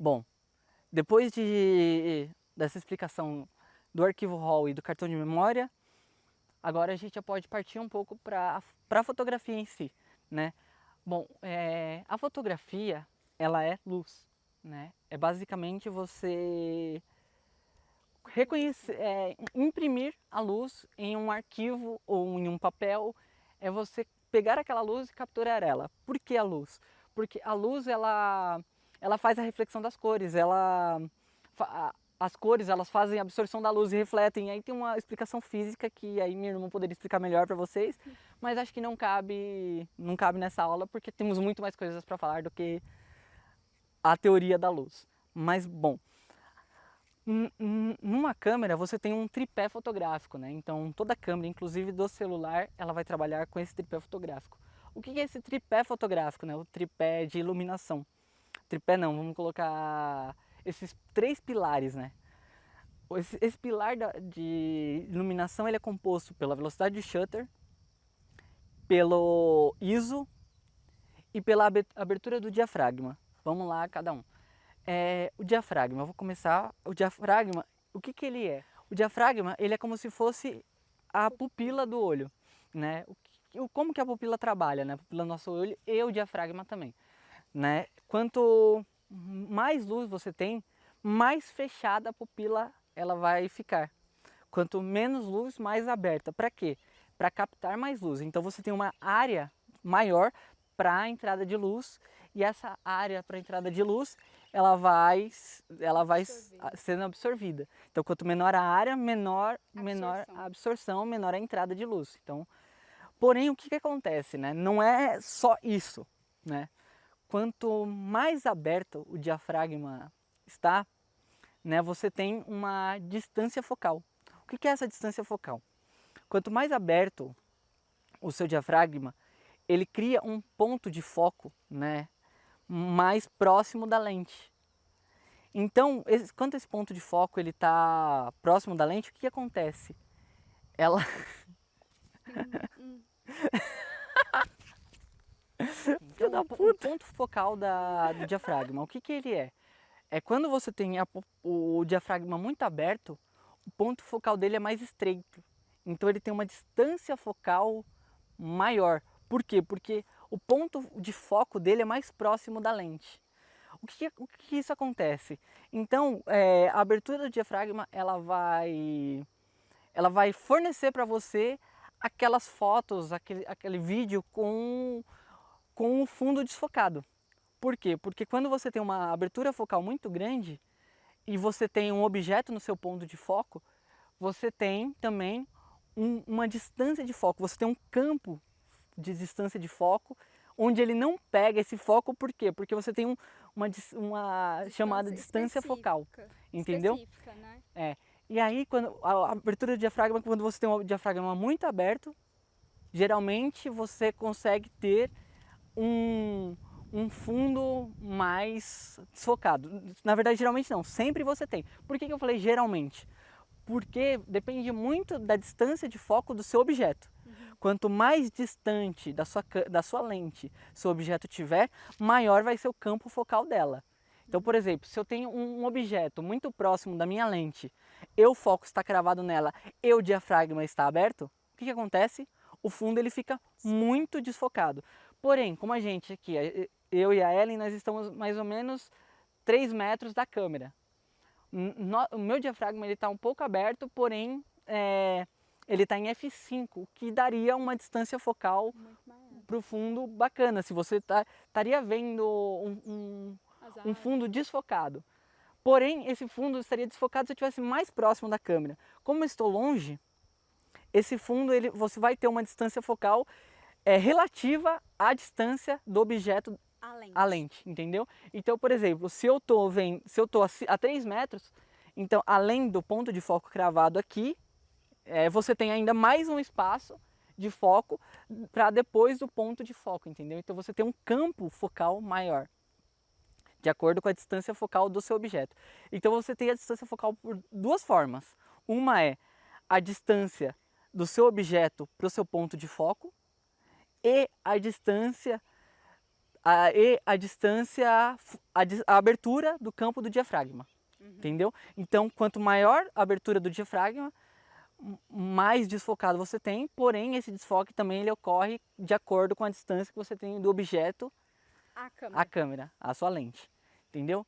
Bom, depois dessa explicação do arquivo RAW e do cartão de memória, agora a gente já pode partir um pouco para a fotografia em si, né? Bom, a fotografia, ela é luz, né? É basicamente você reconhecer, imprimir a luz em um arquivo ou em um papel, é você pegar aquela luz e capturar ela. Por que a luz? Porque a luz, ela faz a reflexão das cores, as cores, elas fazem a absorção da luz e refletem. E aí tem uma explicação física que aí minha irmã poderia explicar melhor para vocês, mas acho que não cabe nessa aula porque temos muito mais coisas para falar do que a teoria da luz. Mas bom, numa câmera você tem um tripé fotográfico, né? Então toda câmera, inclusive do celular, ela vai trabalhar com esse tripé fotográfico. O que é esse tripé fotográfico, né? O tripé de iluminação. Tripé não, vamos colocar esses três pilares, né? Esse pilar de iluminação ele é composto pela velocidade de shutter, pelo ISO e pela abertura do diafragma. Vamos lá, cada um. O diafragma, eu vou começar. O diafragma, o que ele é? O diafragma, ele é como se fosse a pupila do olho, né? Como que a pupila trabalha, né? A pupila do nosso olho e o diafragma também, né? Quanto mais luz você tem, mais fechada a pupila ela vai ficar. Quanto menos luz, mais aberta. Para quê? Para captar mais luz. Então você tem uma área maior para a entrada de luz e essa área para a entrada de luz ela vai sendo absorvida. Então quanto menor a área, menor a absorção, menor a entrada de luz. Então, porém o que acontece, né? Não é só isso, né? Quanto mais aberto o diafragma está, né, você tem uma distância focal. O que é essa distância focal? Quanto mais aberto o seu diafragma, ele cria um ponto de foco, né, mais próximo da lente. Então, quando esse ponto de foco ele está próximo da lente, o que acontece? Ela então, o ponto focal do diafragma, o que ele é? É quando você tem o diafragma muito aberto, o ponto focal dele é mais estreito. Então ele tem uma distância focal maior. Por quê? Porque o ponto de foco dele é mais próximo da lente. O que isso acontece? Então, a abertura do diafragma ela vai fornecer para você aquelas fotos, aquele vídeo com o fundo desfocado. Por quê? Porque quando você tem uma abertura focal muito grande e você tem um objeto no seu ponto de foco, você tem também uma distância de foco, você tem um campo de distância de foco onde ele não pega esse foco, por quê? Porque você tem uma chamada distância focal, entendeu? Específica, né? E aí, quando a abertura do diafragma, quando você tem um diafragma muito aberto, geralmente você consegue ter um fundo mais desfocado. Na verdade, geralmente não, sempre você tem. Por que eu falei geralmente? Porque depende muito da distância de foco do seu objeto. Quanto mais distante da sua lente seu objeto tiver, maior vai ser o campo focal dela. Então, por exemplo, se eu tenho um objeto muito próximo da minha lente e o foco está cravado nela e o diafragma está aberto, o que acontece? O fundo ele fica muito desfocado. Porém, como a gente aqui, eu e a Ellen, nós estamos mais ou menos 3 metros da câmera. O meu diafragma está um pouco aberto, porém ele está em f5, o que daria uma distância focal para o fundo bacana, se você estaria vendo um fundo desfocado. Porém, esse fundo estaria desfocado se eu estivesse mais próximo da câmera. Como eu estou longe, esse fundo você vai ter uma distância focal relativa à distância do objeto à lente, entendeu? Então, por exemplo, se eu estou a 3 metros, então além do ponto de foco cravado aqui, você tem ainda mais um espaço de foco para depois do ponto de foco, entendeu? Então você tem um campo focal maior, de acordo com a distância focal do seu objeto. Então você tem a distância focal por duas formas. Uma é a distância do seu objeto para o seu ponto de foco e a distância e a distância, a abertura do campo do diafragma, entendeu? Então, quanto maior a abertura do diafragma, mais desfocado você tem, porém esse desfoque também ele ocorre de acordo com a distância que você tem do objeto à câmera, à sua lente, entendeu?